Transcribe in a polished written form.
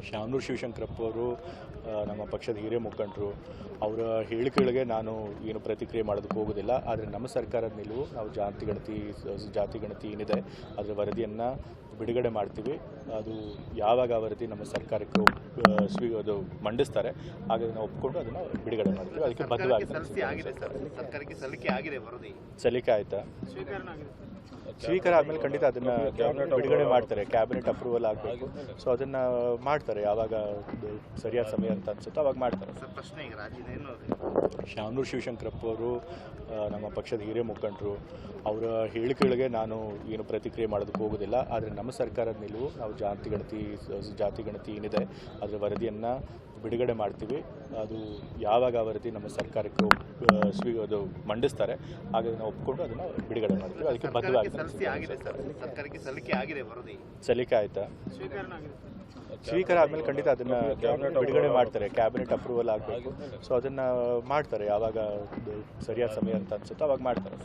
ಶಾಮನೂರು ಶಿವಶಂಕರಪ್ಪ ಅವರು ನಮ್ಮ ಪಕ್ಷದ ಹಿರಿಯ ಮುಖಂಡರು. ಅವರ ಹೇಳಿಕೆಗಳಿಗೆ ನಾನು ಏನು ಪ್ರತಿಕ್ರಿಯೆ ಮಾಡೋದಕ್ಕೆ ಹೋಗೋದಿಲ್ಲ. ಆದರೆ ನಮ್ಮ ಸರ್ಕಾರದ ನಿಲುವು ನಾವು ಜಾತಿ ಗಣತಿ ಏನಿದೆ ಅದರ ವರದಿಯನ್ನು ಬಿಡುಗಡೆ ಮಾಡ್ತೀವಿ. ಅದು ಯಾವಾಗ ಆ ವರದಿ ನಮ್ಮ ಸರ್ಕಾರಕ್ಕೆ ಅದು ಮಂಡಿಸ್ತಾರೆ ಆಗ ನಾವು ಒಪ್ಪಿಕೊಂಡು ಅದನ್ನು ಬಿಡುಗಡೆ ಮಾಡ್ತೀವಿ. ಅದಕ್ಕೆ ಬದ್ಧವಾಗಿದೆ. ಸಲ್ಲಿಕೆ ಆಯಿತಾ? ಸ್ವೀಕಾರ ಆದಮೇಲೆ ಖಂಡಿತ ಅದನ್ನು ಬಿಡುಗಡೆ ಮಾಡ್ತಾರೆ. ಕ್ಯಾಬಿನೆಟ್ ಅಪ್ರೂವಲ್ ಆಗಬೇಕು. ಸೊ ಅದನ್ನು ಮಾಡ್ತಾರೆ. ಯಾವಾಗ ಸರಿಯಾದ ಸಮಯ ಅಂತ ಅನ್ಸುತ್ತೋ ಅವಾಗ ಮಾಡ್ತಾರೆ. ಶಾಮನೂರು ಶಿವಶಂಕರಪ್ಪ ಅವರು ನಮ್ಮ ಪಕ್ಷದ ಹಿರಿಯ ಮುಖಂಡರು. ಅವರ ಹೇಳಿಕೆಗಳಿಗೆ ನಾನು ಏನು ಪ್ರತಿಕ್ರಿಯೆ ಮಾಡೋದಕ್ಕೆ ಹೋಗೋದಿಲ್ಲ. ಆದರೆ ನಮ್ಮ ಸರ್ಕಾರದ ನಿಲುವು ನಾವು ಜಾತಿ ಗಣತಿ ಏನಿದೆ ಅದರ ವರದಿಯನ್ನು ಬಿಡುಗಡೆ ಮಾಡ್ತೀವಿ. ಅದು ಯಾವಾಗ ಆ ವರದಿ ನಮ್ಮ ಸರ್ಕಾರಕ್ಕೆ ಅದು ಮಂಡಿಸ್ತಾರೆ ಆಗ ನಾವು ಒಪ್ಪಿಕೊಂಡು ಅದನ್ನು ಬಿಡುಗಡೆ ಮಾಡ್ತೀವಿ. ಅದಕ್ಕೆ ಬದ್ಧವಾಗಿದೆ. ಸಲ್ಲಿಕೆ ಆಯಿತಾ? ಸ್ವೀಕಾರ ಆದಮೇಲೆ ಖಂಡಿತ ಅದನ್ನು ಬಿಡುಗಡೆ ಮಾಡ್ತಾರೆ. ಕ್ಯಾಬಿನೆಟ್ ಅಪ್ರೂವಲ್ ಆಗಬೇಕು. ಸೊ ಅದನ್ನು ಮಾಡ್ತಾರೆ. ಯಾವಾಗ ಸರಿಯಾದ ಸಮಯ ಅಂತ ಅನ್ಸುತ್ತೋ ಅವಾಗ ಮಾಡ್ತಾರೆ.